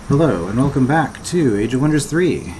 Hello, and welcome back to Age of Wonders 3.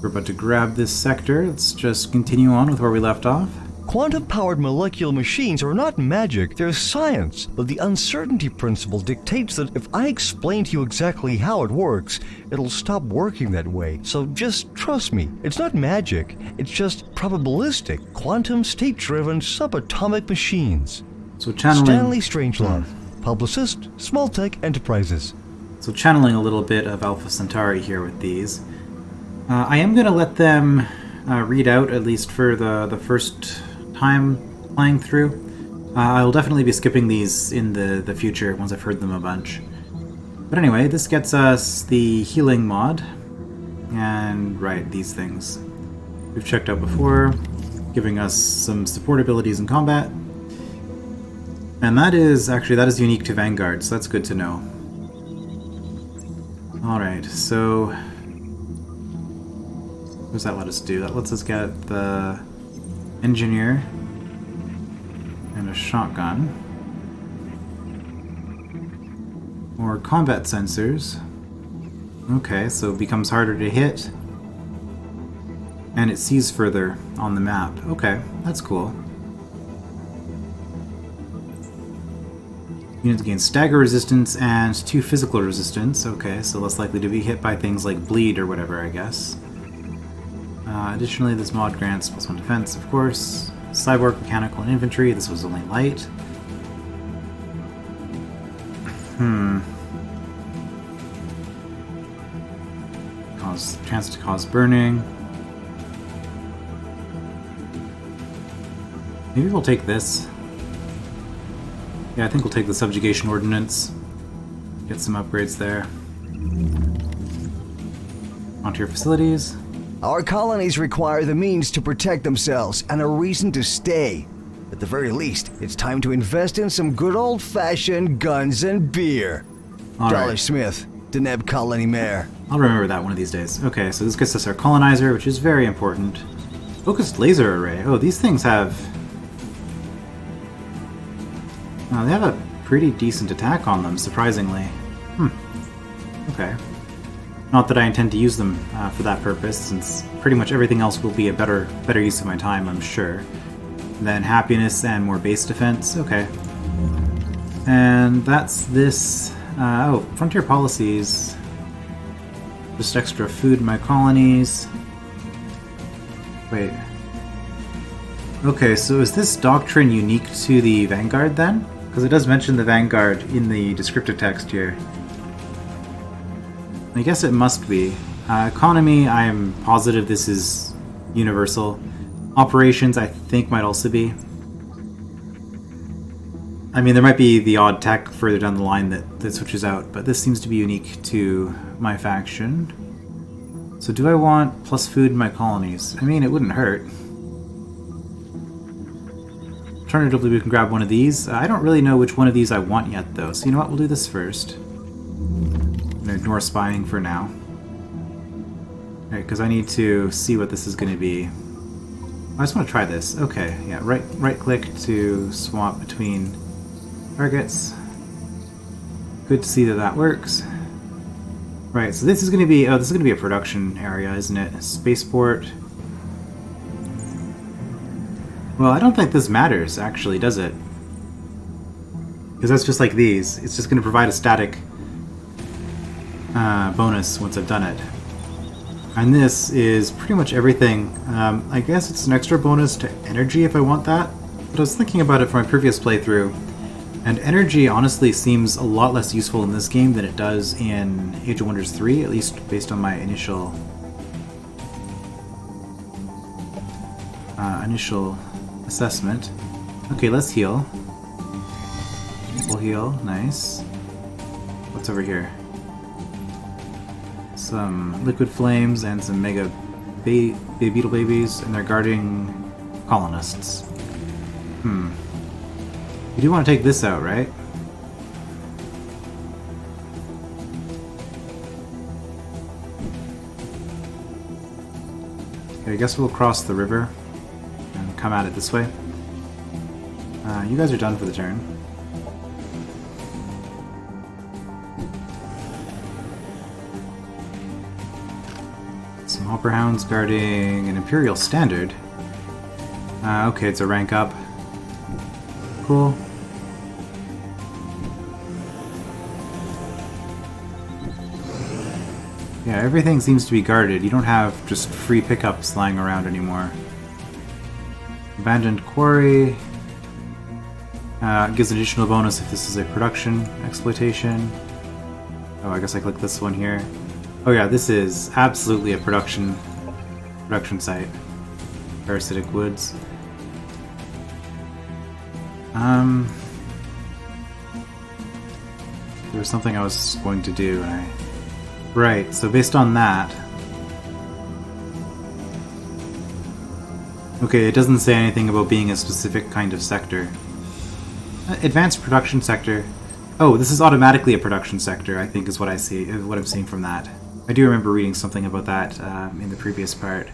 We're about to grab this sector. Let's just continue on with where we left off. Quantum-powered molecular machines are not magic, they're science. But the uncertainty principle dictates that if I explain to you exactly how it works, it'll stop working that way. So just trust me. It's not magic, it's just probabilistic, quantum state-driven subatomic machines. So channeling... Stanley Strangelove, publicist, Smalltech Enterprises. So channeling a little bit of Alpha Centauri here with these. I am going to let them read out, at least for the first time playing through. I'll definitely be skipping these in the future once I've heard them a bunch. But anyway, this gets us the healing mod. And right, these things. We've checked out before, giving us some support abilities in combat. And that is unique to Vanguard, so that's good to know. Alright, so what does that let us do? That lets us get the engineer and a shotgun. Or combat sensors. Okay, so it becomes harder to hit. And it sees further on the map. Okay, that's cool. Units gain stagger resistance and 2 physical resistance. Okay, so less likely to be hit by things like bleed or whatever, I guess. Additionally, this mod grants +1 defense, of course. Cyborg, mechanical, and infantry. This was only light. Chance to cause burning. Maybe we'll take this. Yeah, I think we'll take the subjugation ordnance. Get some upgrades there. Onto your facilities. Our colonies require the means to protect themselves and a reason to stay. At the very least, it's time to invest in some good old-fashioned guns and beer. All Dollar right. Smith, Deneb Colony Mayor. I'll remember that one of these days. Okay, so this gets us our colonizer, which is very important. Focused laser array. Oh, these things have... they have a pretty decent attack on them, surprisingly. Okay. Not that I intend to use them for that purpose, since pretty much everything else will be a better use of my time, I'm sure. Then happiness and more base defense. Okay. And that's this... frontier policies. Just extra food in my colonies. Wait. Okay, so is this doctrine unique to the Vanguard then? Because it does mention the Vanguard in the descriptive text here. I guess it must be. Economy, I'm positive this is universal. Operations, I think, might also be. I mean, there might be the odd tech further down the line that switches out, but this seems to be unique to my faction. So do I want plus food in my colonies? I mean, it wouldn't hurt. Alternatively, we can grab one of these. I don't really know which one of these I want yet, though, so you know what? We'll do this first. I'm going to ignore spying for now. Alright, because I need to see what this is going to be. I just want to try this. Okay, yeah, right click to swap between targets. Good to see that works. Right, so this is going to be a production area, isn't it? Spaceport. Well, I don't think this matters, actually, does it? Because that's just like these. It's just going to provide a static bonus once I've done it. And this is pretty much everything. I guess it's an extra bonus to energy if I want that. But I was thinking about it from my previous playthrough, and energy honestly seems a lot less useful in this game than it does in Age of Wonders 3, at least based on my initial assessment. Okay, let's heal. We'll heal. Nice. What's over here? Some liquid flames and some mega beetle babies, and they're guarding colonists. You do want to take this out, right? Okay, I guess we'll cross the river and come at it this way. You guys are done for the turn. Some Hopper Hounds guarding an Imperial Standard. Okay, it's a rank up. Cool. Yeah, everything seems to be guarded. You don't have just free pickups lying around anymore. Abandoned Quarry. Gives an additional bonus if this is a production exploitation. Oh, I guess I click this one here. Oh yeah, this is absolutely a production site. Parasitic Woods. There was something I was going to do, and I... Right, so based on that... Okay, it doesn't say anything about being a specific kind of sector. Advanced production sector. Oh, this is automatically a production sector, I think is what I see, what I'm seeing from that. I do remember reading something about that in the previous part.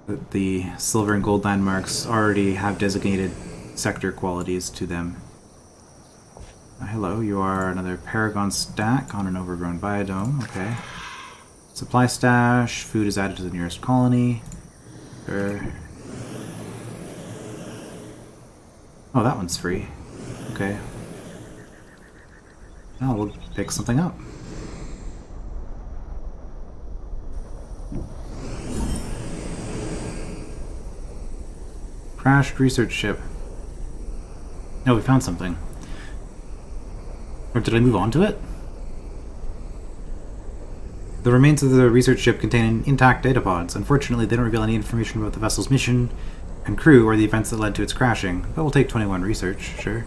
That the silver and gold landmarks already have designated sector qualities to them. Hello, you are another Paragon stack on an overgrown biodome. Okay. Supply stash. Food is added to the nearest colony. Sure. Oh, that one's free. Okay. Now we'll pick something up. Crashed research ship. Oh, we found something. Or did I move on to it? The remains of the research ship contain intact data pods. Unfortunately, they don't reveal any information about the vessel's mission and crew or the events that led to its crashing. But we'll take 21 research, sure.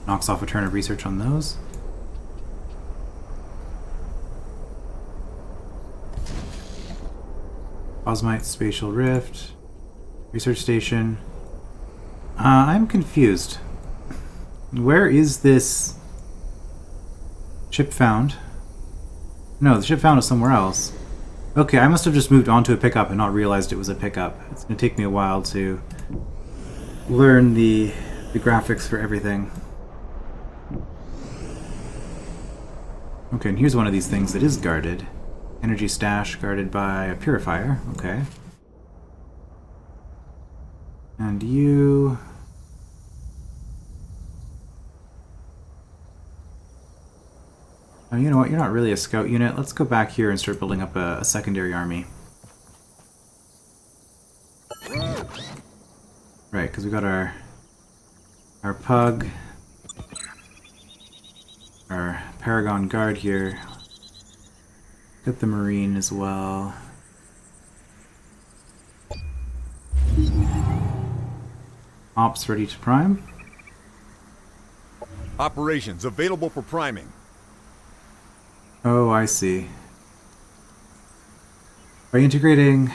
Knocks off a turn of research on those. Cosmite Spatial Rift. Research Station. I'm confused. Where is this ship found? No, the ship found is somewhere else. Okay, I must have just moved on to a pickup and not realized it was a pickup. It's going to take me a while to learn the graphics for everything. Okay, and here's one of these things that is guarded. Energy stash guarded by a purifier. Okay. And you... Oh, you know what? You're not really a scout unit. Let's go back here and start building up a secondary army. Right, because we got our pug, our Paragon guard here. Get the Marine as well. Ops ready to prime. Operations available for priming. Oh, I see. By integrating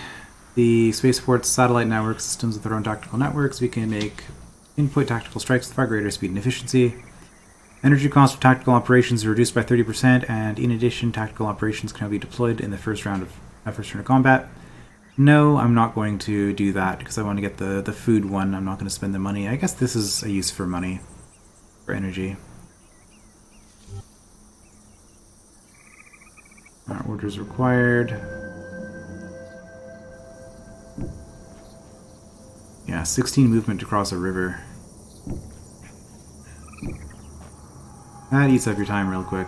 the spaceport's satellite network systems with their own tactical networks, we can make input tactical strikes with far greater speed and efficiency. Energy cost for tactical operations are reduced by 30%, and in addition, tactical operations can now be deployed in the first turn of combat. No, I'm not going to do that because I want to get the food one. I'm not going to spend the money. I guess this is a use for money, for energy. Orders required. Yeah, 16 movement to cross a river. That eats up your time real quick.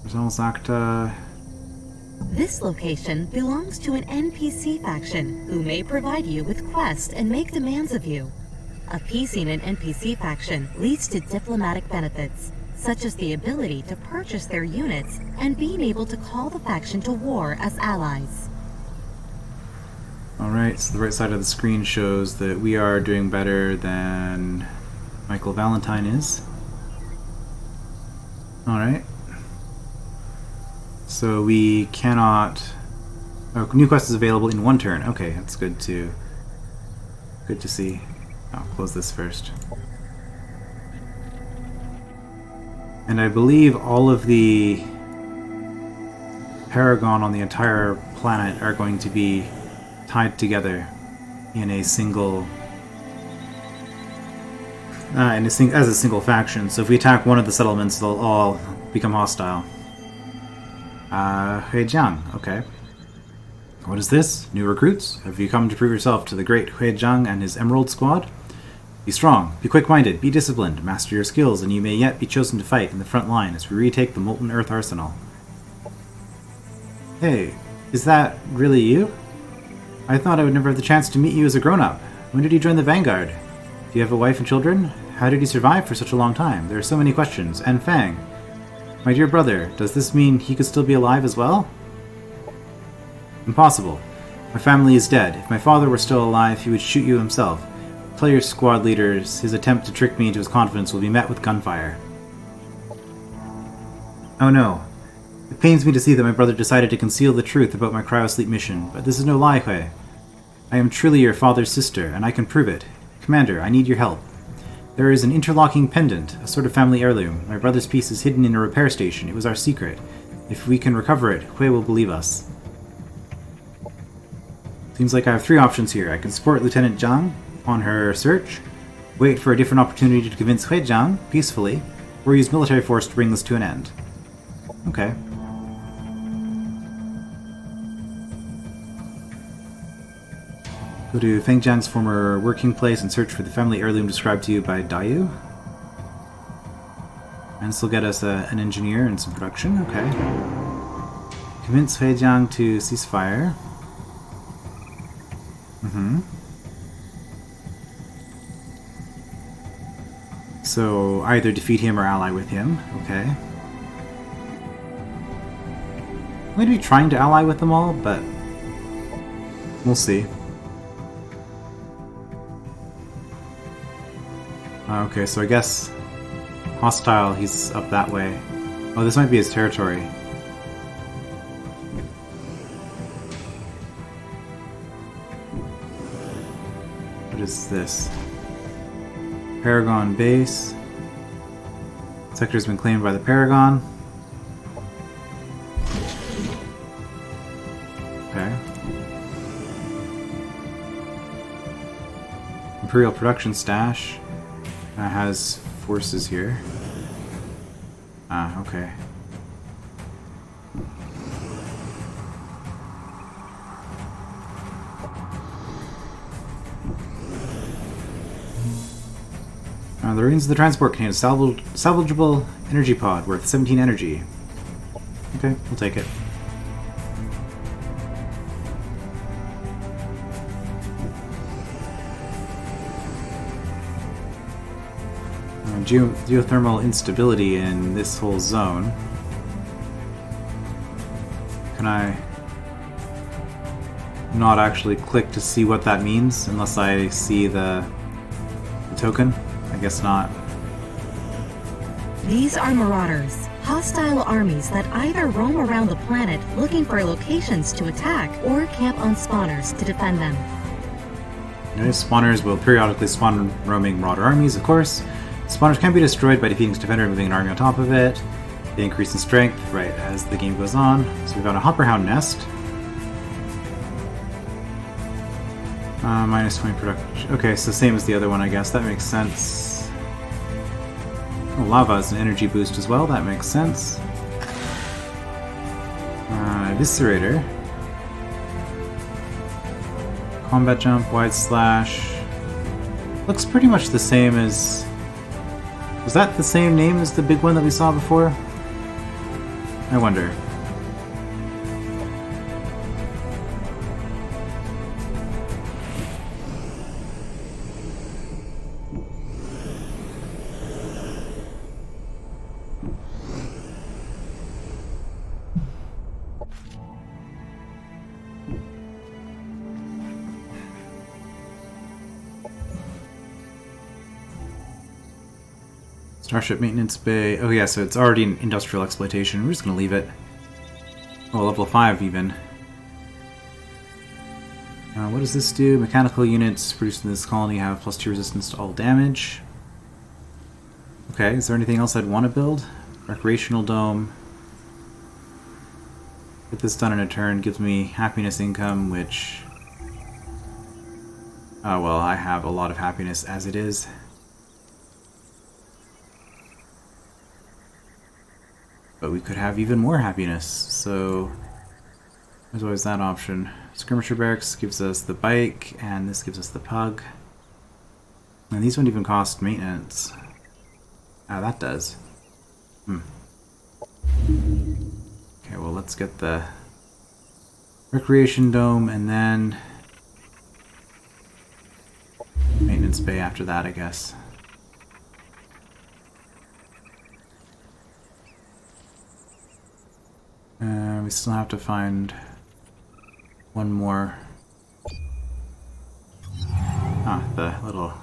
Results Acta. This location belongs to an NPC faction who may provide you with quests and make demands of you. Appeasing an NPC faction leads to diplomatic benefits, such as the ability to purchase their units and being able to call the faction to war as allies. Alright, so the right side of the screen shows that we are doing better than Michael Valentine is. Alright. So we cannot... Oh, new quest is available in one turn. Okay, that's good to see. I'll close this first. And I believe all of the Paragon on the entire planet are going to be tied together in a single as a single faction. So if we attack one of the settlements, they'll all become hostile. Huijiang, okay. What is this? New recruits? Have you come to prove yourself to the great Huijiang and his Emerald Squad? Be strong, be quick-minded, be disciplined, master your skills, and you may yet be chosen to fight in the front line as we retake the Molten Earth Arsenal. Hey, is that really you? I thought I would never have the chance to meet you as a grown-up. When did you join the Vanguard? Do you have a wife and children? How did you survive for such a long time? There are so many questions. And Fang, my dear brother, does this mean he could still be alive as well? Impossible. My family is dead. If my father were still alive, he would shoot you himself. Tell your squad leaders his attempt to trick me into his confidence will be met with gunfire. Oh no. It pains me to see that my brother decided to conceal the truth about my cryosleep mission, but this is no lie, Hui. I am truly your father's sister, and I can prove it. Commander, I need your help. There is an interlocking pendant, a sort of family heirloom. My brother's piece is hidden in a repair station. It was our secret. If we can recover it, Hui will believe us. Seems like I have 3 options here. I can support Lieutenant Zhang on her search, wait for a different opportunity to convince Huijiang peacefully, or use military force to bring this to an end. Okay. Go to Feng Jiang's former working place and search for the family heirloom described to you by Dayu. And this will get us an engineer and some production. Okay. Convince Huijiang to ceasefire. So, either defeat him or ally with him. Okay. I'm going to be trying to ally with them all, but we'll see. Okay, so I guess hostile, he's up that way. Oh, this might be his territory. What is this? Paragon base. Sector's been claimed by the Paragon. Okay. Imperial production stash. Has forces here. Ah, okay. The remains of the transport contain a salvageable energy pod worth 17 energy. Okay, we'll take it. Geothermal instability in this whole zone. Can I not actually click to see what that means unless I see the token? I guess not. These are Marauders, hostile armies that either roam around the planet looking for locations to attack or camp on spawners to defend them. Notice spawners will periodically spawn roaming Marauder armies, of course. Spawners can be destroyed by defeating its defender and moving an army on top of it. They increase in strength, right, as the game goes on. So we've got a Hopperhound nest. Minus 20 production. Okay, so same as the other one, I guess. That makes sense. Oh, lava is an energy boost as well. That makes sense. Eviscerator. Combat jump, wide slash. Looks pretty much the same as... Was that the same name as the big one that we saw before? I wonder. Starship Maintenance Bay. Oh yeah, so it's already in industrial exploitation. We're just going to leave it. Oh, level 5 even. What does this do? Mechanical units produced in this colony have +2 resistance to all damage. Okay, is there anything else I'd want to build? Recreational Dome. Get this done in a turn. Gives me happiness income, which... Oh well, I have a lot of happiness as it is. But we could have even more happiness, so there's always that option. Skirmisher Barracks gives us the bike, and this gives us the pug. And these don't even cost maintenance. Ah, that does. Okay, well, let's get the Recreation Dome, and then Maintenance Bay after that, I guess. We still have to find one more. Ah, the little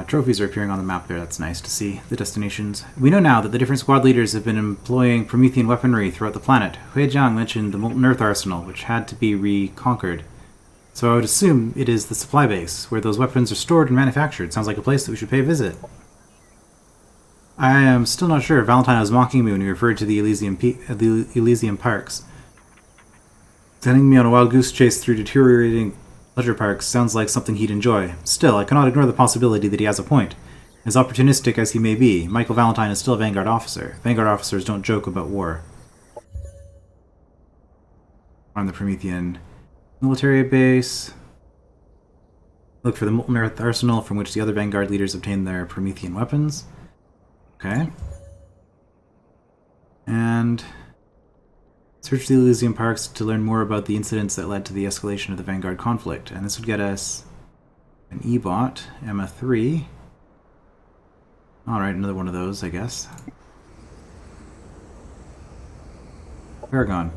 trophies are appearing on the map there. That's nice to see the destinations. We know now that the different squad leaders have been employing Promethean weaponry throughout the planet. Hui Jiang mentioned the Molten Earth Arsenal, which had to be reconquered. So I would assume it is the supply base, where those weapons are stored and manufactured. Sounds like a place that we should pay a visit. I am still not sure if Valentine was mocking me when he referred to the Elysium Parks. Sending me on a wild goose chase through deteriorating pleasure parks sounds like something he'd enjoy. Still, I cannot ignore the possibility that he has a point. As opportunistic as he may be, Michael Valentine is still a Vanguard officer. Vanguard officers don't joke about war. On the Promethean military base. Look for the Molten Earth Arsenal from which the other Vanguard leaders obtained their Promethean weapons. Okay. And search the Elysium Parks to learn more about the incidents that led to the escalation of the Vanguard conflict. And this would get us an E-bot, Emma 3. Alright, another one of those, I guess. Paragon.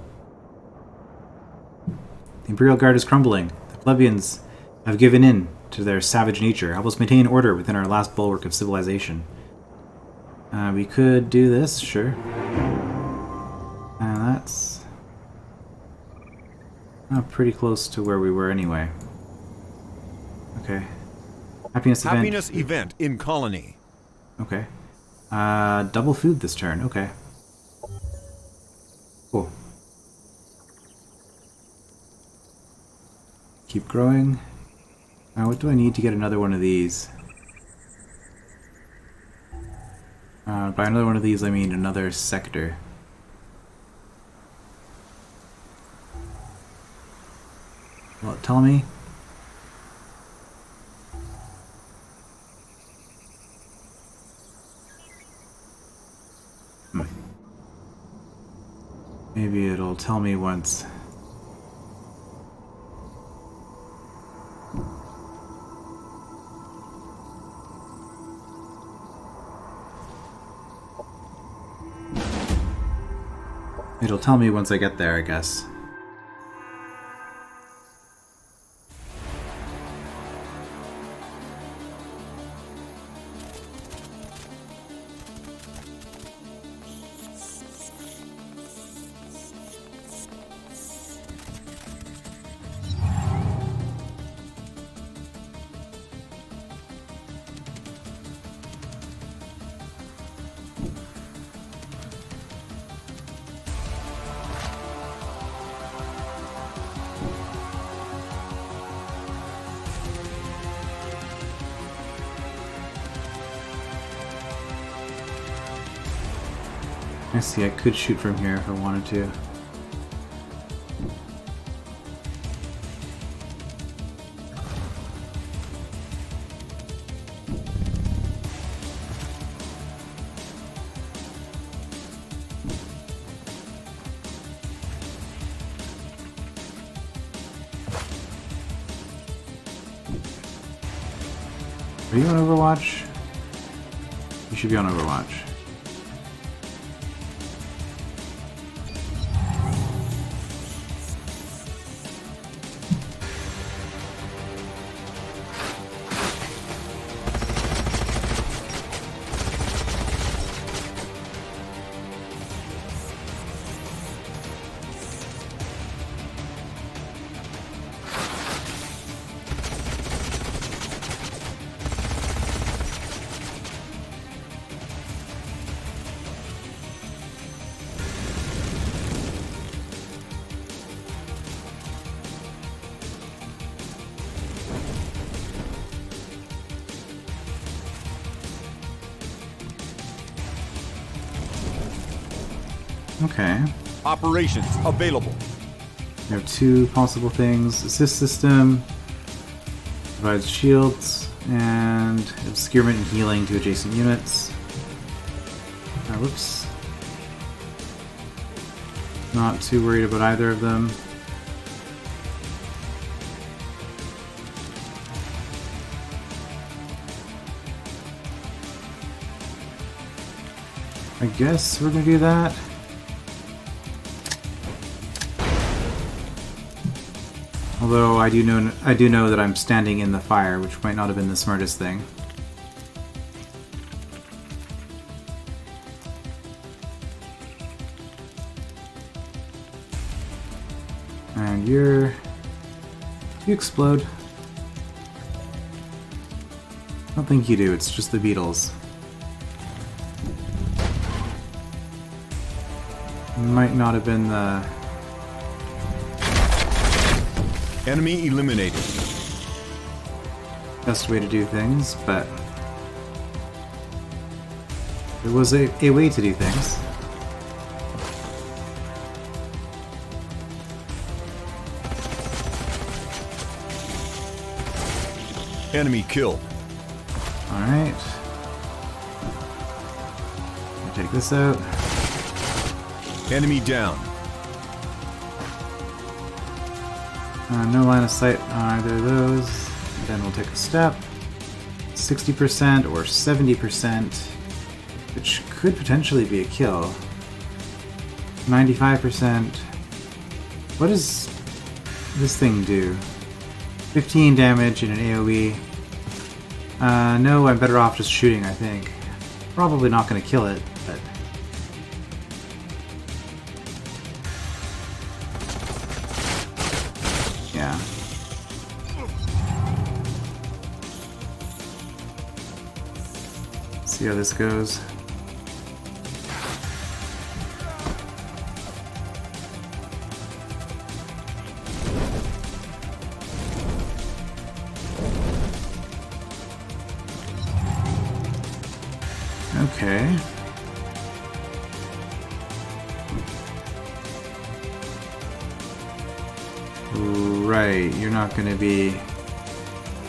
The Imperial Guard is crumbling. The plebeians have given in to their savage nature. Help us maintain order within our last bulwark of civilization. We could do this, sure. And that's pretty close to where we were anyway. Okay. Happiness event in colony. Okay. Double food this turn. Okay. Cool. Keep growing. Now, what do I need to get another one of these? By another one of these, I mean another sector. Well, tell me. Maybe it'll tell me once. It'll tell me once I get there, I guess. I see, I could shoot from here if I wanted to. Are you on Overwatch? You should be on Overwatch. Okay. Operations available. We have two possible things. Assist system provides shields and obscurement and healing to adjacent units. Whoops. Not too worried about either of them. I guess we're gonna do that. Although I do know that I'm standing in the fire, which might not have been the smartest thing. And you explode. I don't think you do, it's just the beetles. Might not have been the... Enemy eliminated. best way to do things, but there was a way to do things. Enemy killed. Alright. Take this out. Enemy down. No line of sight on either of those. Then we'll take a step. 60% or 70%, which could potentially be a kill. 95%. What does this thing do? 15 damage in an AoE. No, I'm better off just shooting, I think. Probably not going to kill it, but... yeah. See how this goes. Okay. Right, you're not going to be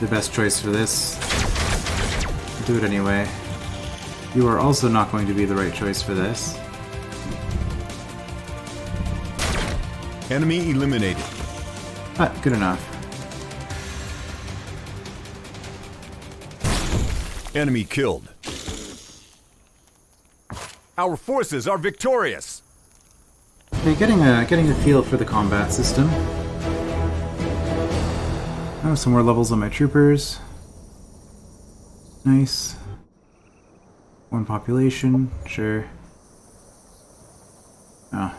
the best choice for this. Do it anyway. You are also not going to be the right choice for this. Enemy eliminated. But good enough. Enemy killed. Our forces are victorious. Okay, getting a feel for the combat system. Oh, some more levels on my troopers. Nice. One population, sure. Oh,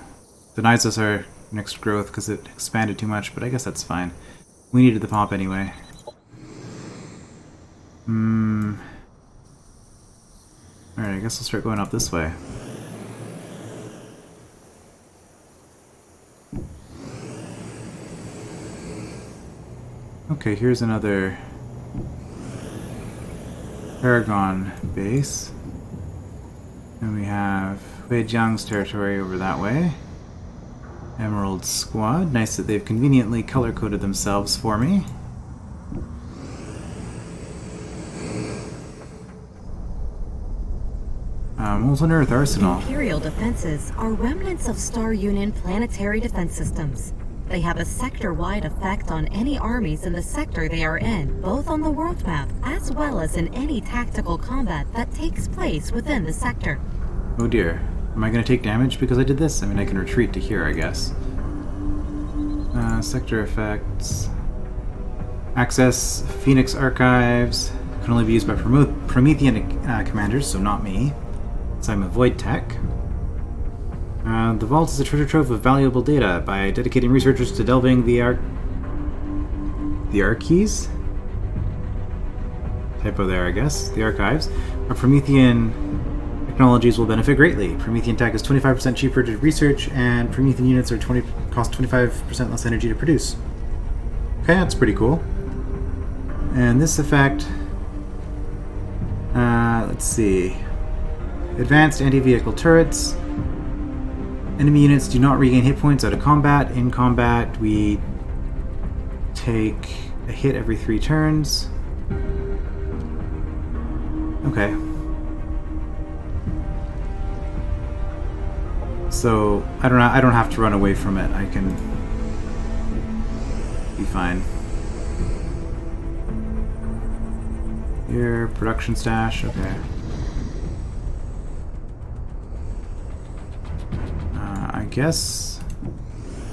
denies us our next growth because it expanded too much, but I guess that's fine. We needed the pop anyway. Alright, I guess we'll start going up this way. Okay, here's another Paragon base. And we have Wei Jiang's territory over that way. Emerald Squad. Nice that they've conveniently color-coded themselves for me. Molten Earth Arsenal. Imperial defenses are remnants of Star Union planetary defense systems. They have a sector-wide effect on any armies in the sector they are in, both on the world map, as well as in any tactical combat that takes place within the sector. Oh dear. Am I going to take damage because I did this? I mean, I can retreat to here, I guess. Sector effects. Access Phoenix Archives. Can only be used by Promethean commanders, so not me. So I'm a Void Tech. The vault is a treasure trove of valuable data. By dedicating researchers to delving the Archives? Typo there, I guess. The archives. Our Promethean technologies will benefit greatly. Promethean tech is 25% cheaper to research, and Promethean units are cost 25% less energy to produce. Okay, that's pretty cool. And this effect... let's see. Advanced anti-vehicle turrets. Enemy units do not regain hit points out of combat. In combat, we take a hit every 3 turns. Okay. So I don't have to run away from it. I can be fine. Here, production stash. Okay. I guess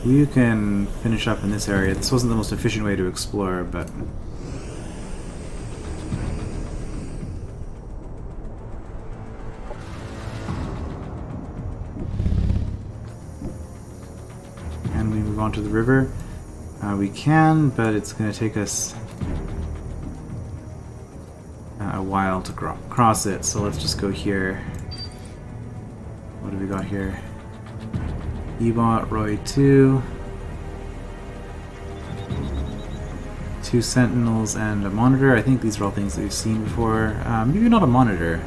you can finish up in this area. This wasn't the most efficient way to explore, but can we move on to the river? We can, but it's going to take us a while to cross it, so let's just go here. What do we got here? Ebot, Roy 2. 2 sentinels and a monitor. I think these are all things that we've seen before. Maybe not a monitor.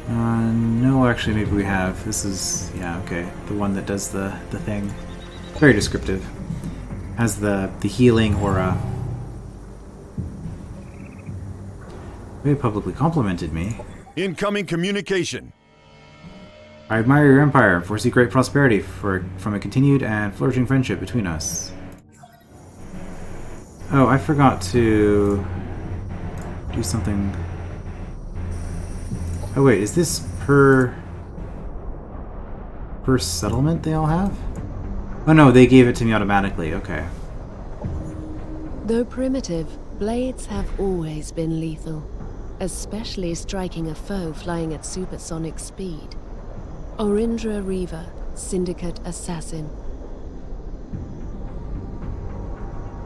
No, actually maybe we have. This is, yeah, okay. The one that does the thing. Very descriptive. Has the healing aura. They publicly complimented me. Incoming communication. I admire your empire and foresee great prosperity from a continued and flourishing friendship between us. Oh, I forgot to do something. Oh wait, is this per settlement they all have? Oh no, they gave it to me automatically, okay. Though primitive, blades have always been lethal, especially striking a foe flying at supersonic speed. Orindra Reaver, Syndicate Assassin.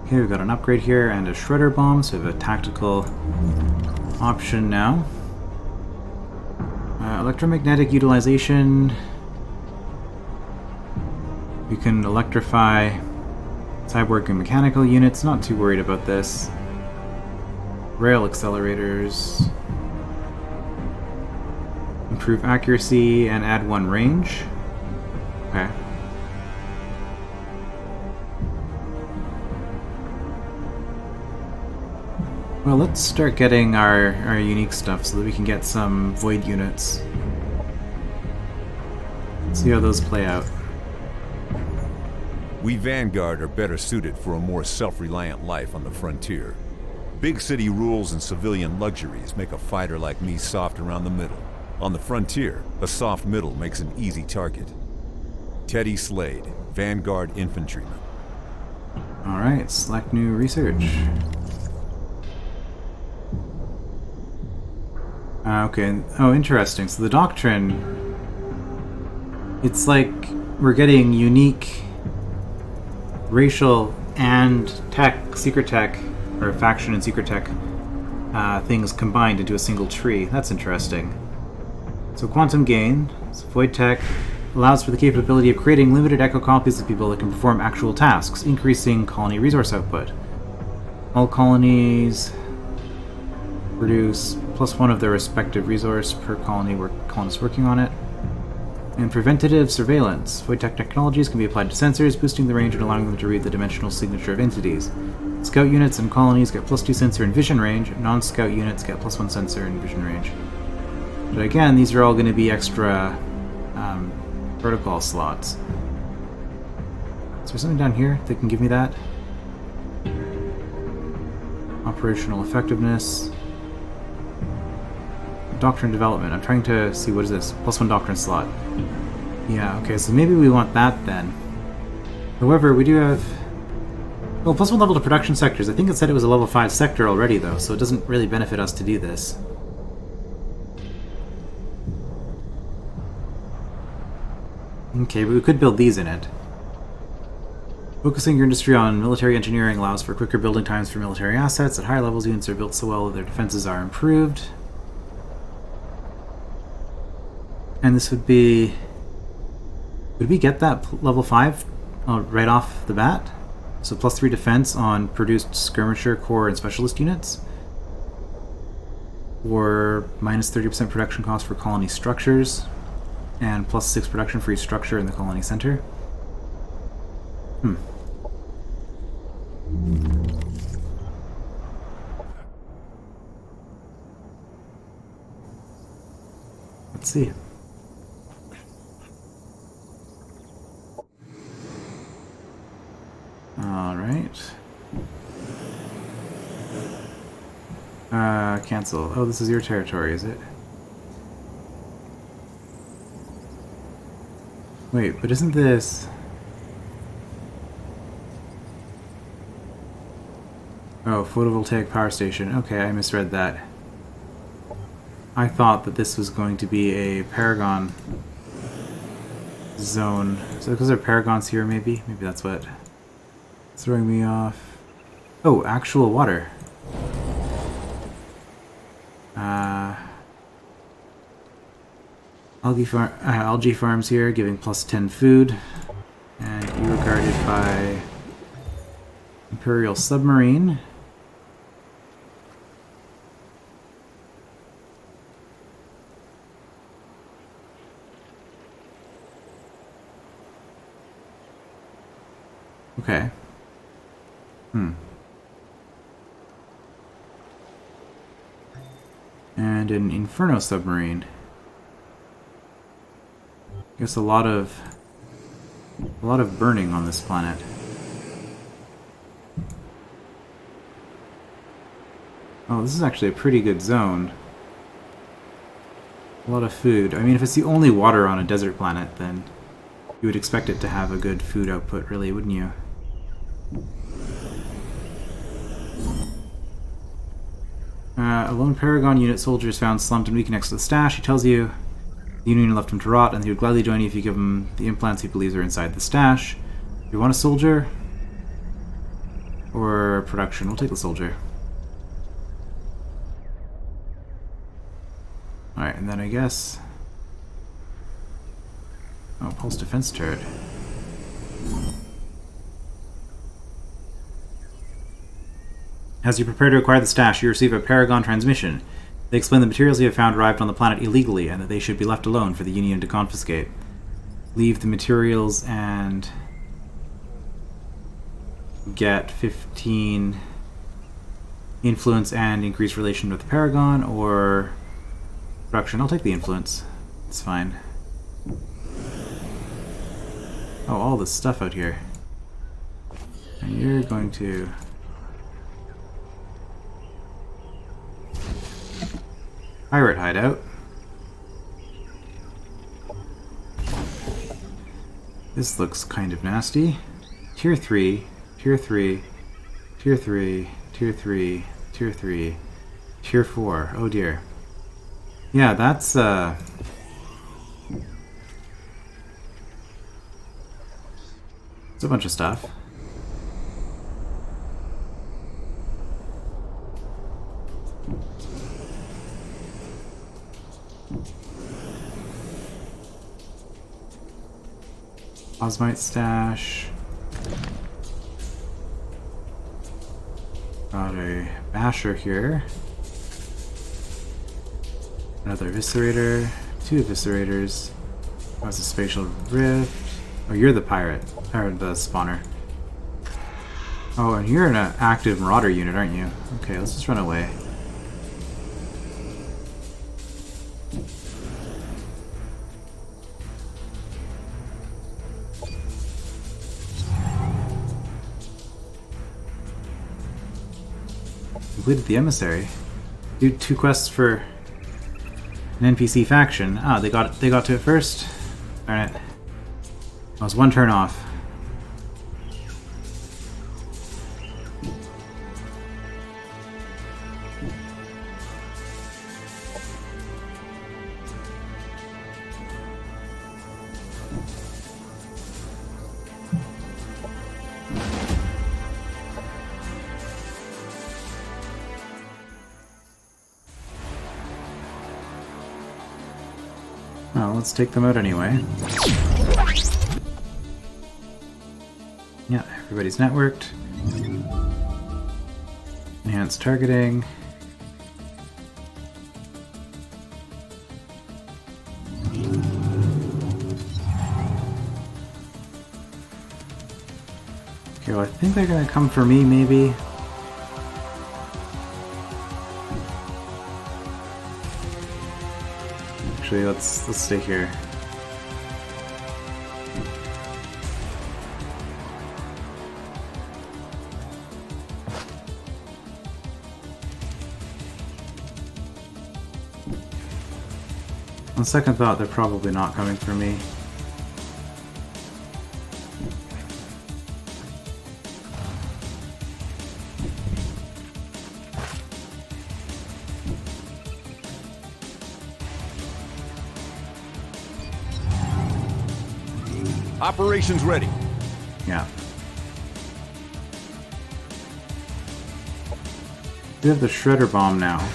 Okay, we've got an upgrade here and a shredder bomb, so we have a tactical option now. Electromagnetic utilization. We can electrify cyborg and mechanical units, not too worried about this. Rail accelerators. Improve accuracy and add 1 range. Okay. Well, let's start getting our unique stuff so that we can get some void units. See how those play out. We Vanguard are better suited for a more self-reliant life on the frontier. Big city rules and civilian luxuries make a fighter like me soft around the middle. On the frontier, a soft middle makes an easy target. Teddy Slade, Vanguard Infantryman. Alright, select new research. Okay, oh interesting. So the doctrine, it's like we're getting unique racial and tech, secret tech, or faction and secret tech things combined into a single tree. That's interesting. So quantum gain, so void tech, allows for the capability of creating limited echo copies of people that can perform actual tasks, increasing colony resource output. All colonies produce +1 of their respective resource per colonist working on it. And preventative surveillance. Void tech technologies can be applied to sensors, boosting the range and allowing them to read the dimensional signature of entities. Scout units and colonies get +2 sensor and vision range. Non-scout units get +1 sensor and vision range. But again, these are all going to be extra protocol slots. Is there something down here that can give me that? Operational effectiveness. Doctrine development. I'm trying to see, what is this? +1 doctrine slot. Yeah, okay, so maybe we want that then. However, we do have... well, +1 level to production sectors. I think it said it was a level 5 sector already, though, so it doesn't really benefit us to do this. Okay, but we could build these in it. Focusing your industry on military engineering allows for quicker building times for military assets. At higher levels, units are built so well that their defenses are improved. And this would be... would we get that level 5 right off the bat? So +3 defense on produced skirmisher, core, and specialist units? Or -30% production cost for colony structures? And +6 production for each structure in the colony center. Let's see. Alright. Cancel. Oh, this is your territory, is it? Wait, but isn't this... Oh, photovoltaic power station. Okay, I misread that. I thought that this was going to be a Paragon zone. So because there are Paragons here, maybe? Maybe that's what... throwing me off. Oh, actual water. Algae farms here, giving +10 food. And you are guarded by Imperial submarine. Okay. And an Inferno submarine. Guess a lot of burning on this planet. Oh, this is actually a pretty good zone. A lot of food. I mean, if it's the only water on a desert planet, then you would expect it to have a good food output, really, wouldn't you? A lone Paragon unit soldier is found slumped and weak next to the stash. He tells you the Union left him to rot, and he would gladly join you if you give him the implants he believes are inside the stash. Do you want a soldier? Or production? We'll take the soldier. Alright, and then I guess... Oh, pulse defense turret. As you prepare to acquire the stash, you receive a Paragon transmission. They explain the materials you have found arrived on the planet illegally, and that they should be left alone for the Union to confiscate. Leave the materials and get 15 influence and increased relation with the Paragon, or production. I'll take the influence. It's fine. Oh, all this stuff out here. And you're going to... Pirate hideout. This looks kind of nasty. Tier 3, Tier 3, Tier 3, Tier 3, Tier 3, Tier 4. Oh dear. Yeah, that's it's a bunch of stuff. Osmite stash. Got a basher here. Another eviscerator. 2 eviscerators. That's a spatial rift. Oh, you're the pirate. Or the spawner. Oh, and you're an active marauder unit, aren't you? Okay, let's just run away. Completed the emissary. Do 2 quests for an NPC faction. Ah, they got to it first. Darn it. I was 1 turn off. Well, let's take them out anyway. Yeah, everybody's networked. Enhanced targeting. Okay, well, I think they're gonna come for me, maybe. Actually, let's stay here. On second thought, they're probably not coming for me. Operations ready. Yeah. We have the shredder bomb now.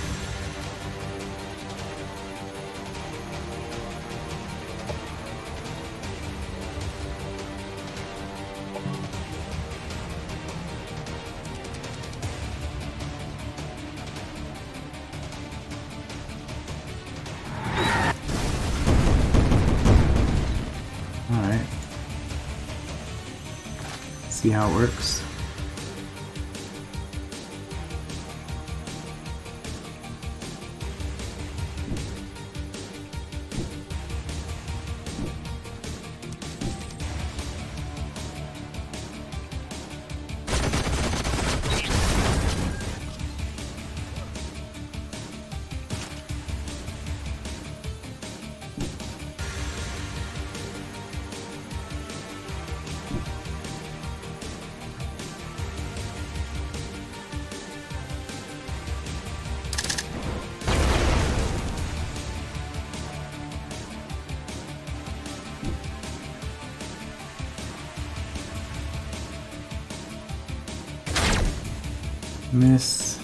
Alright. See how it works. Miss.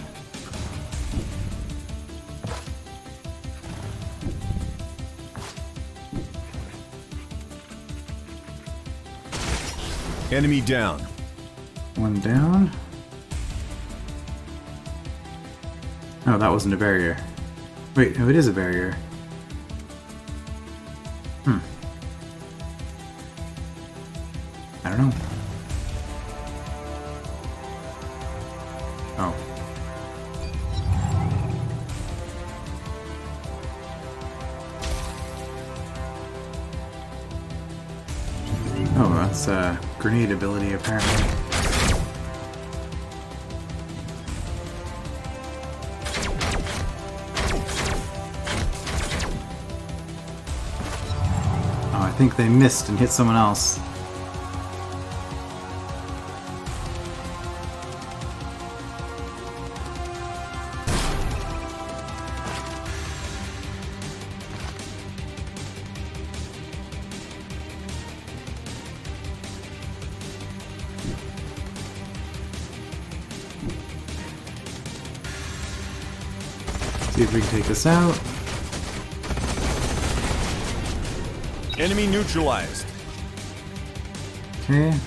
Enemy down. One down. Oh, that wasn't a barrier. Wait, no, it is a barrier. I don't know. Oh. Oh, that's a grenade ability, apparently. Oh, I think they missed and hit someone else. See if we can take this out. Enemy neutralized. Okay.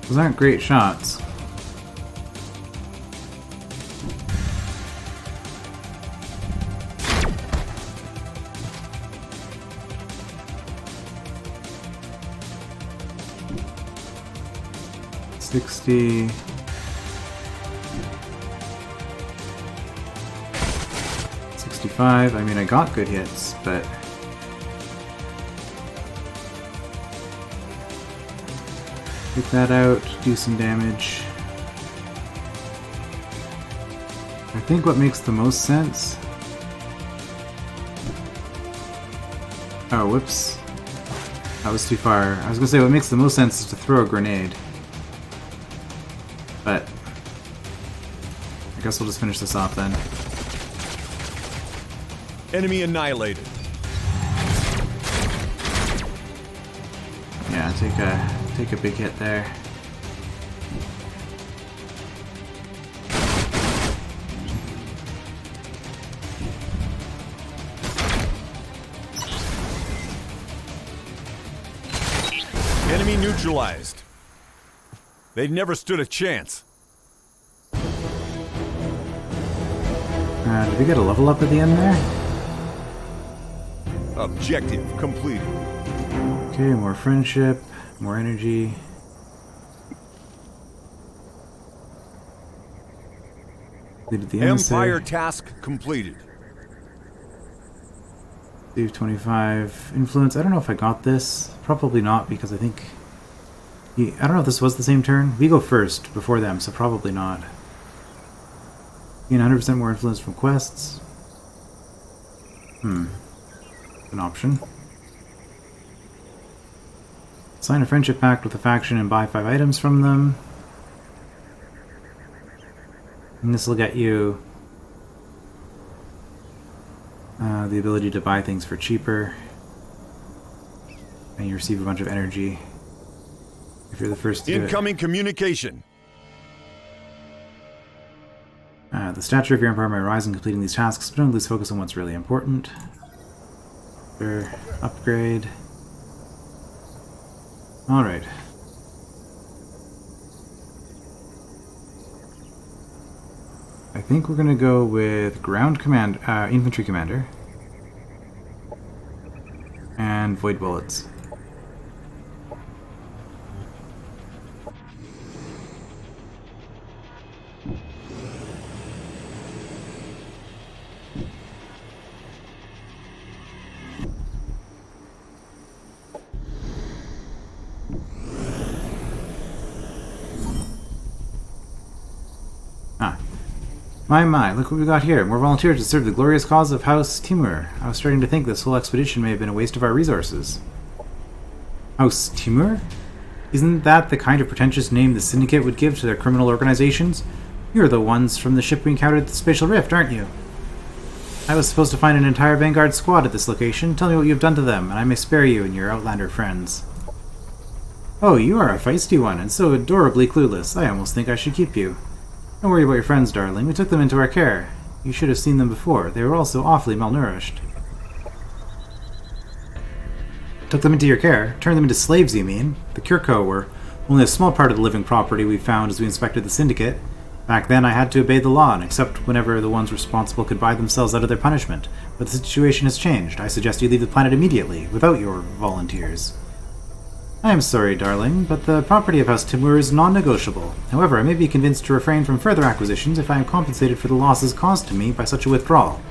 Those aren't great shots. $60. $65. I mean, I got good hits, but take that out, do some damage. I think what makes the most sense. Oh, whoops. That was too far. I was gonna say what makes the most sense is to throw a grenade. But I guess we'll just finish this off then. Enemy annihilated. Yeah, take a big hit there. Enemy neutralized. They never stood a chance. Did we get a level up at the end there? Objective completed. Okay, more friendship, more energy. Completed the Empire emissary. task completed. Save 25. Influence. I don't know if I got this. Probably not, because I think... I don't know if this was the same turn. We go first before them, so probably not. Gain 100% more influence from quests. An option. Sign a friendship pact with a faction and buy 5 items from them. And this will get you the ability to buy things for cheaper. And you receive a bunch of energy if you're the first to do it. Incoming communication. The stature of your empire may rise in completing these tasks, but don't lose focus on what's really important. Sure. Upgrade. Alright. I think we're gonna go with infantry commander. And void bullets. My, look what we got here. More volunteers to serve the glorious cause of House Timur. I was starting to think this whole expedition may have been a waste of our resources. House Timur? Isn't that the kind of pretentious name the Syndicate would give to their criminal organizations? You're the ones from the ship we encountered at the Spatial Rift, aren't you? I was supposed to find an entire Vanguard squad at this location. Tell me what you've done to them, and I may spare you and your Outlander friends. Oh, you are a feisty one, and so adorably clueless. I almost think I should keep you. Don't worry about your friends, darling. We took them into our care. You should have seen them before. They were also awfully malnourished. Took them into your care? Turned them into slaves, you mean? The Curco were only a small part of the living property we found as we inspected the Syndicate. Back then, I had to obey the law and accept whenever the ones responsible could buy themselves out of their punishment. But the situation has changed. I suggest you leave the planet immediately, without your volunteers. I am sorry, darling, but the property of House Timur is non-negotiable. However, I may be convinced to refrain from further acquisitions if I am compensated for the losses caused to me by such a withdrawal.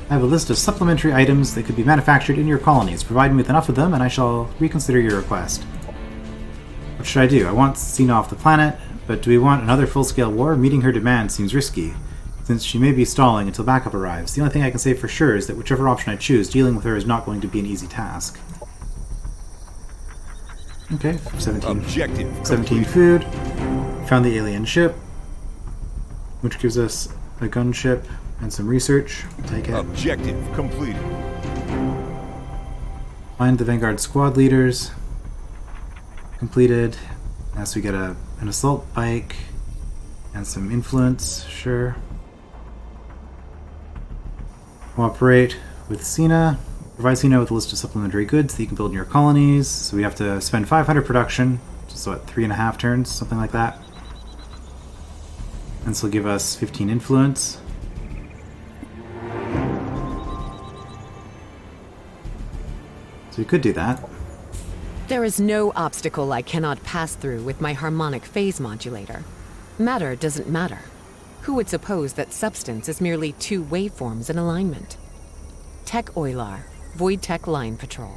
I have a list of supplementary items that could be manufactured in your colonies. Provide me with enough of them, and I shall reconsider your request. What should I do? I want Cena off the planet, but do we want another full-scale war? Meeting her demand seems risky, since she may be stalling until backup arrives. The only thing I can say for sure is that whichever option I choose, dealing with her is not going to be an easy task. Okay, 17. Objective 17 food. Found the alien ship, which gives us a gunship and some research. We'll take it. Objective completed. Find the Vanguard squad leaders. Completed. As we get an assault bike and some influence, sure. Cooperate with Cena. Provide Cena with a list of supplementary goods that you can build in your colonies. So we have to spend 500 production, just what, 3.5 turns, something like that. And this will give us 15 influence. So we could do that. There is no obstacle I cannot pass through with my harmonic phase modulator. Matter doesn't matter. Who would suppose that substance is merely 2 waveforms in alignment? Tech Oilar, Void Tech Line Patrol.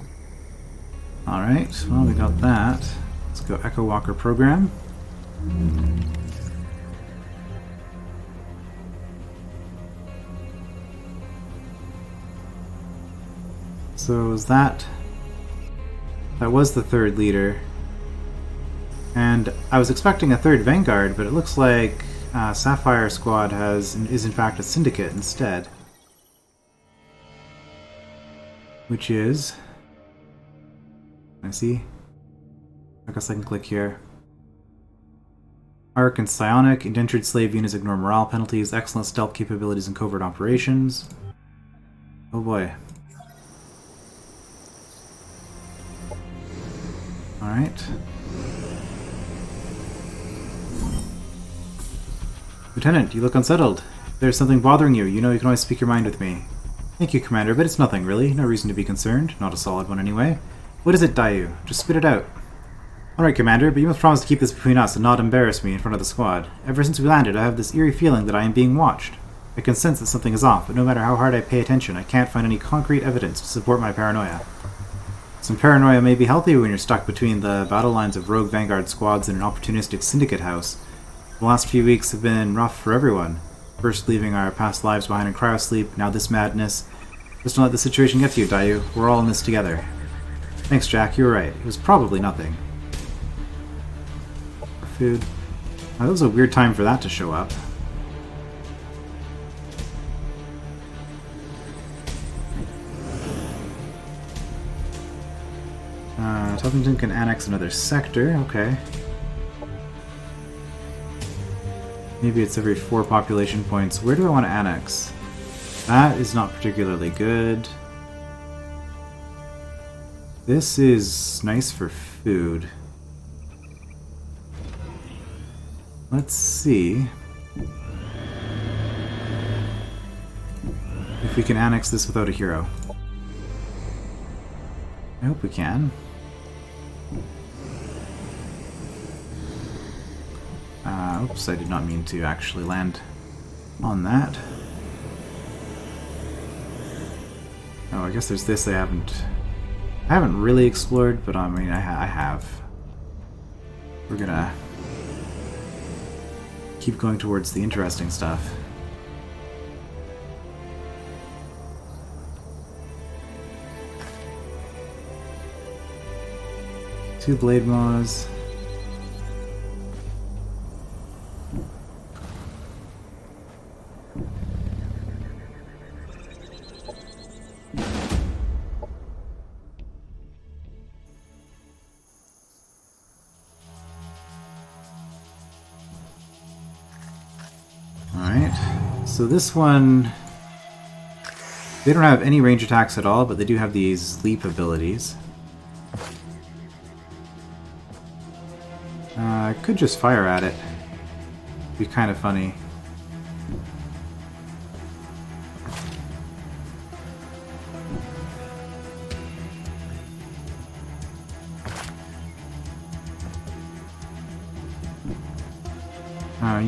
Alright, well we got that. Let's go Echo Walker program. So is that was the 3rd leader. And I was expecting a 3rd Vanguard, but it looks like Sapphire Squad is in fact a Syndicate instead. Which is... I see. I guess I can click here. Arc and Psionic. Indentured slave units ignore morale penalties. Excellent stealth capabilities and covert operations. Oh boy. Alright. Lieutenant, you look unsettled. If there's something bothering you, you know you can always speak your mind with me. Thank you, Commander, but it's nothing really. No reason to be concerned. Not a solid one anyway. What is it, Dayu? Just spit it out. Alright, Commander, but you must promise to keep this between us and not embarrass me in front of the squad. Ever since we landed, I have this eerie feeling that I am being watched. I can sense that something is off, but no matter how hard I pay attention, I can't find any concrete evidence to support my paranoia. Some paranoia may be healthy when you're stuck between the battle lines of rogue Vanguard squads and an opportunistic syndicate house. The last few weeks have been rough for everyone. First leaving our past lives behind in cryosleep, now this madness. Just don't let the situation get to you, Dayu. We're all in this together. Thanks, Jack. You were right. It was probably nothing. Food. That was a weird time for that to show up. Tuffington can annex another sector. Okay. Maybe it's every 4 population points. Where do I want to annex? That is not particularly good. This is nice for food. Let's see if we can annex this without a hero. I hope we can. Oops, I did not mean to actually land on that. Oh, I guess there's this I haven't really explored, but I mean, I have. We're gonna keep going towards the interesting stuff. Two blade maws. So this one, they don't have any range attacks at all, but they do have these leap abilities. I could just fire at it. It'd be kind of funny.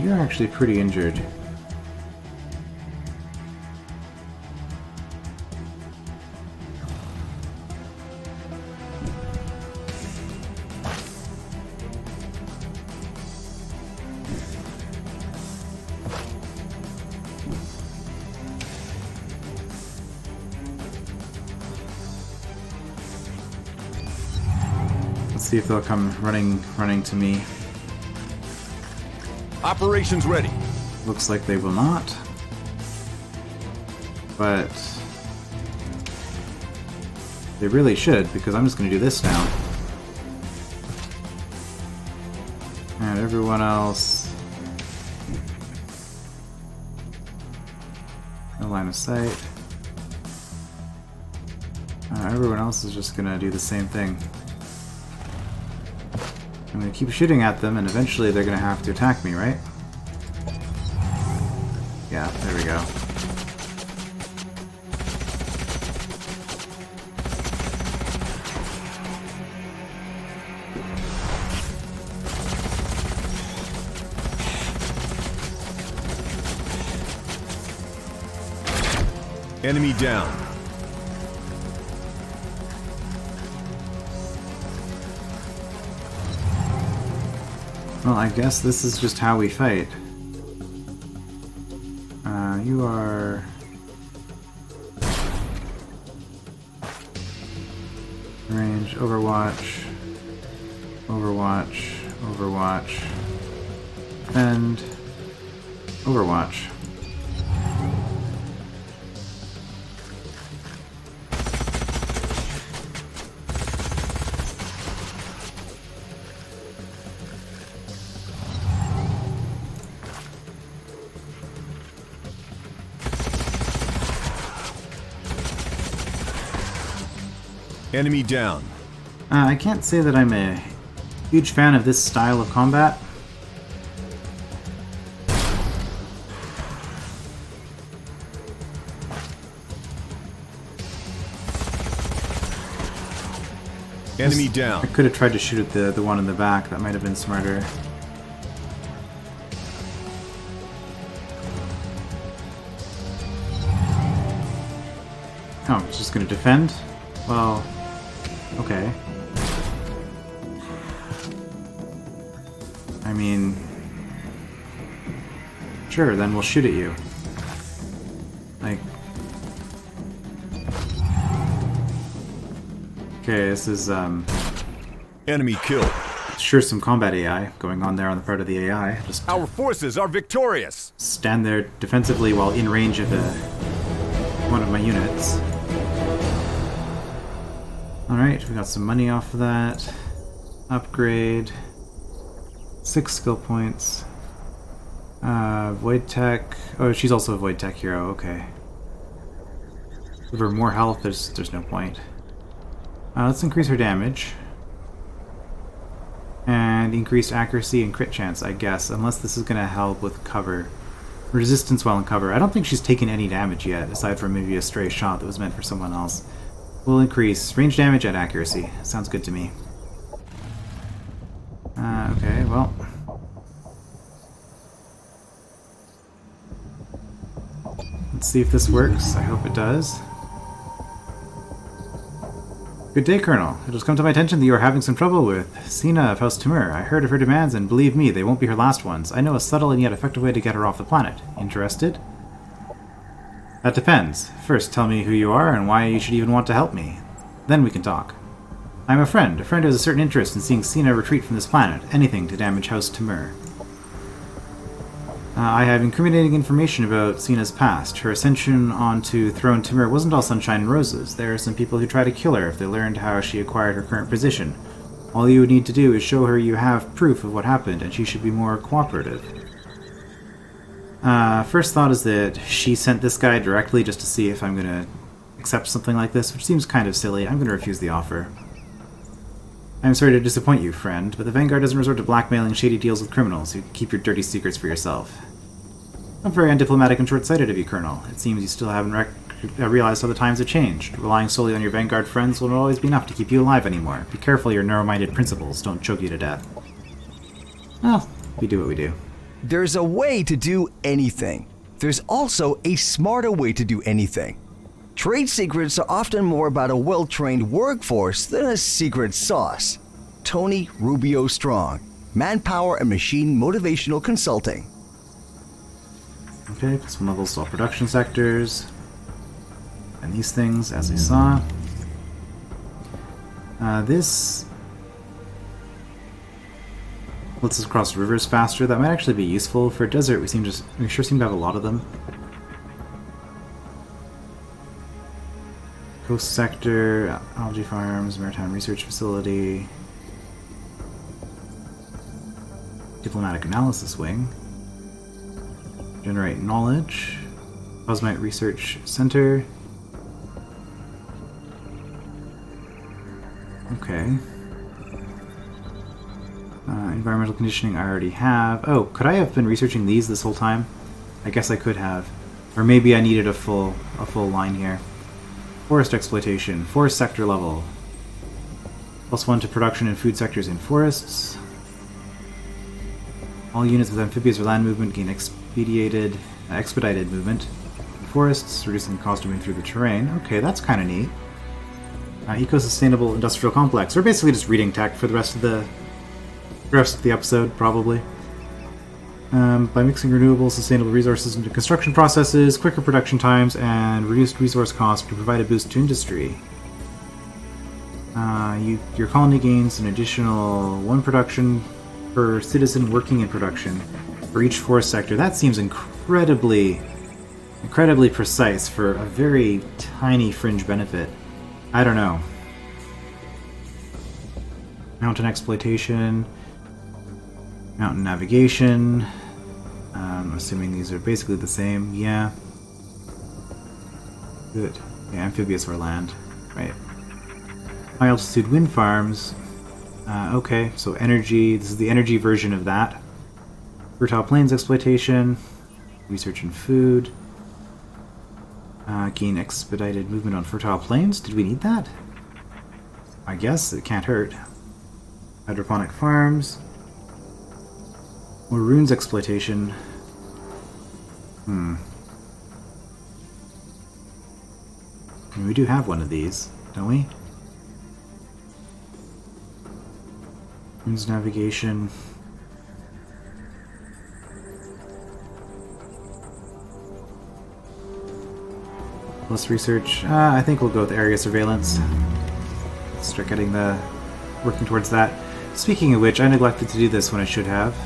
You're actually pretty injured. Let's see if they'll come running to me. Operations ready. Looks like they will not. But they really should, because I'm just going to do this now. And everyone else... no line of sight. Everyone else is just going to do the same thing. I'm going to keep shooting at them, and eventually they're going to have to attack me, right? Yeah, there we go. Enemy down. Well, I guess this is just how we fight. You are... range, Overwatch, Overwatch, Overwatch, and Overwatch. Enemy down. I can't say that I'm a huge fan of this style of combat. Enemy I down. could have tried to shoot at the one in the back. That might have been smarter. Oh, it's just gonna defend? Well, okay. I mean... Sure, then we'll shoot at you. Like... Okay, this is, Enemy killed. sure some combat AI going on there on the part of the AI. Just Our forces are victorious. stand there defensively while in range of one of my units. Alright, we got some money off of that. Upgrade. 6 skill points. Void Tech. Oh, she's also a Void Tech hero, okay. Give her more health, there's no point. Let's increase her damage. And increased accuracy and crit chance, I guess, unless this is going to help with cover. Resistance while in cover. I don't think she's taken any damage yet, aside from maybe a stray shot that was meant for someone else. We'll increase range damage and accuracy. Sounds good to me. Okay, well... Let's see if this works. I hope it does. Good day, Colonel. It has come to my attention that you are having some trouble with Sina of House Timur. I heard of her demands, and believe me, they won't be her last ones. I know a subtle and yet effective way to get her off the planet. Interested? That depends. First, tell me who you are and why you should even want to help me. Then we can talk. I'm a friend who has a certain interest in seeing Sina retreat from this planet. Anything to damage House Timur. I have incriminating information about Sina's past. Her ascension onto Throne Timur wasn't all sunshine and roses. There are some people who try to kill her if they learned how she acquired her current position. All you would need to do is show her you have proof of what happened, and she should be more cooperative. First thought is that she sent this guy directly just to see if I'm going to accept something like this, which seems kind of silly. I'm going to refuse the offer. I'm sorry to disappoint you, friend, but the Vanguard doesn't resort to blackmailing shady deals with criminals. You keep your dirty secrets for yourself. Not very undiplomatic and short-sighted of you, Colonel. It seems you still haven't realized how the times have changed. Relying solely on your Vanguard friends will not always be enough to keep you alive anymore. Be careful your narrow-minded principles don't choke you to death. Well, we do what we do. There's a way to do anything. There's also a smarter way to do anything. Trade secrets are often more about a well-trained workforce than a secret sauce. Tony Rubio Strong, Manpower and Machine Motivational Consulting. Okay, plus 1 levels to all production sectors. And these things, as we saw. This lets us cross rivers faster. That might actually be useful for a desert. We sure seem to have a lot of them. Coast sector, algae farms, maritime research facility, diplomatic analysis wing, generate knowledge, Cosmite research center. Okay. Environmental conditioning I already have. Oh, could I have been researching these this whole time? I guess I could have. Or maybe I needed a full line here. Forest exploitation, forest sector level. +1 to production and food sectors in forests. All units with amphibious or land movement gain expedited movement in forests, reducing the cost of moving through the terrain. Okay, that's kind of neat. Eco-sustainable industrial complex. We're basically just reading tech for the rest of the episode, probably. By mixing renewable, sustainable resources into construction processes, quicker production times, and reduced resource costs to provide a boost to industry. Your colony gains an additional 1 production per citizen working in production for each forest sector. That seems incredibly precise for a very tiny fringe benefit. I don't know. Mountain exploitation, mountain navigation. I'm assuming these are basically the same. Yeah. Good. Yeah, amphibious or land. Right. High altitude wind farms. Okay, so energy. This is the energy version of that. Fertile plains exploitation. Research and food. Gain expedited movement on fertile plains. Did we need that? I guess it can't hurt. Hydroponic farms. More runes exploitation. And we do have one of these, don't we? Runes navigation. Plus research. I think we'll go with area surveillance. Start getting working towards that. Speaking of which, I neglected to do this when I should have.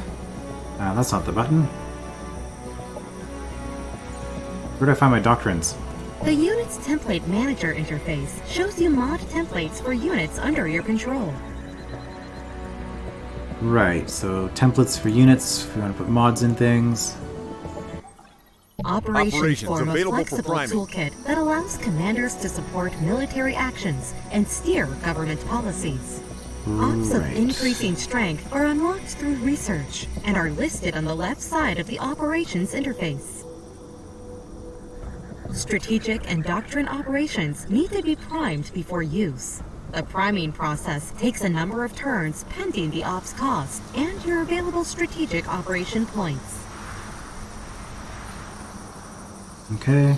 That's not the button. Where do I find my doctrines? The Unit's Template Manager interface shows you mod templates for units under your control. Right, so templates for units, if we want to put mods in things. Operations form a available for flexible priming. toolkit that allows commanders to support military actions and steer government policies. Ops of Right. increasing strength are unlocked through research and are listed on the left side of the operations interface. Strategic and doctrine operations need to be primed before use. The priming process takes a number of turns pending the ops cost and your available strategic operation points. Okay.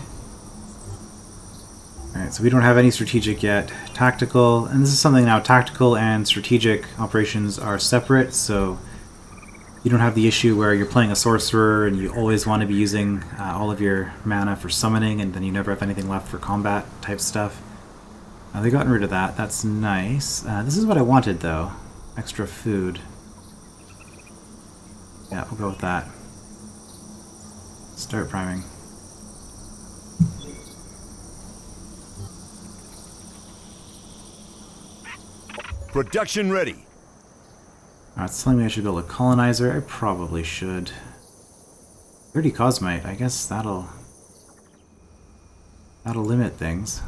Alright, so we don't have any strategic yet. Tactical, and this is something now, tactical and strategic operations are separate, so you don't have the issue where you're playing a sorcerer and you always want to be using all of your mana for summoning and then you never have anything left for combat type stuff. They've gotten rid of that. That's nice. This is what I wanted, though. Extra food. Yeah, we'll go with that. Start priming. Production ready. It's telling me I should build a colonizer. I probably should. 30 cosmite. I guess that'll limit things.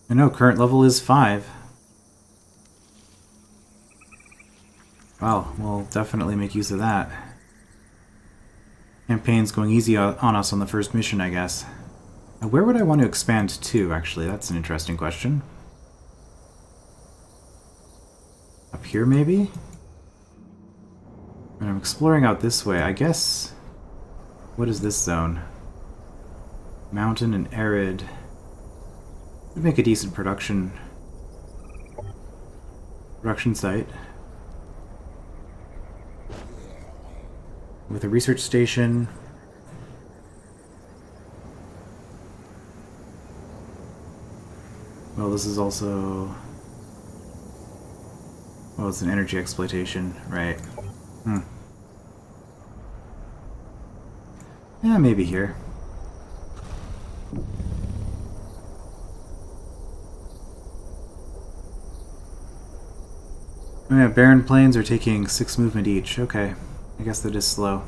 I know current level is 5. Well, we'll definitely make use of that. Campaign's going easy on us on the first mission, I guess. Where would I want to expand to, actually? That's an interesting question. Up here, maybe? And I'm exploring out this way. I guess... What is this zone? Mountain and arid. Would make a decent production site. With a research station. Well, this is also... Well, it's an energy exploitation, right. Yeah, maybe here. Oh yeah, barren plains are taking 6 movement each. Okay. I guess that is slow.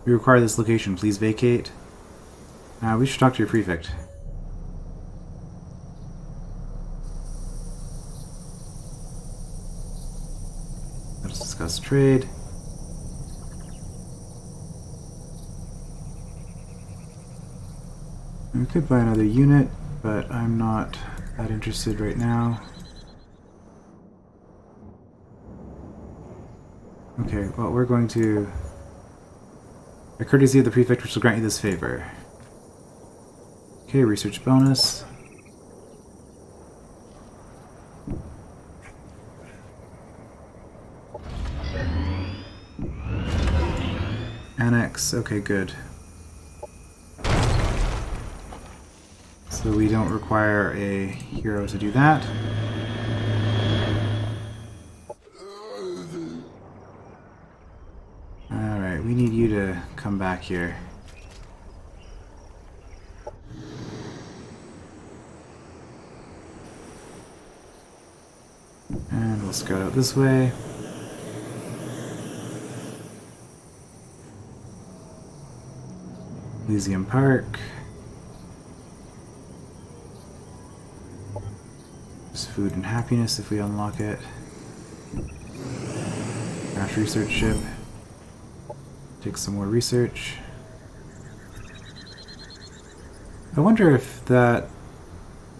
We require this location. Please vacate. We should talk to your prefect. Let's discuss trade. We could buy another unit, but I'm not that interested right now. Okay, well, we're going to... A courtesy of the prefect, which will grant you this favor. Okay, research bonus. Annex, okay, good. So we don't require a hero to do that. Alright, we need you to come back here. And we'll scout out this way. Elysium Park. There's food and happiness if we unlock it. Crash research ship. Take some more research. I wonder if that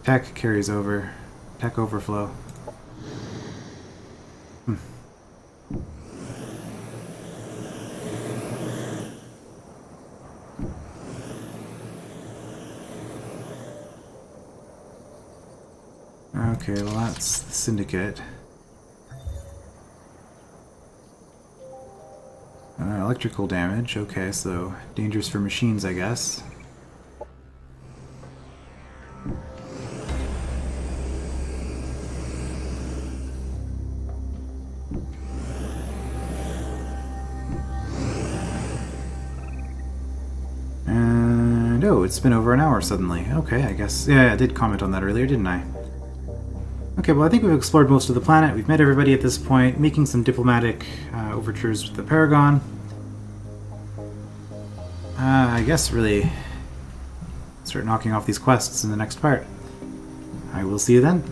tech carries over. Tech overflow. Okay, well that's the Syndicate. Electrical damage, okay, so dangerous for machines, I guess. And oh, it's been over an hour suddenly. Okay, I guess. Yeah, I did comment on that earlier, didn't I? Okay, well I think we've explored most of the planet. We've met everybody at this point, making some diplomatic overtures with the Paragon. I guess really start knocking off these quests in the next part. I will see you then.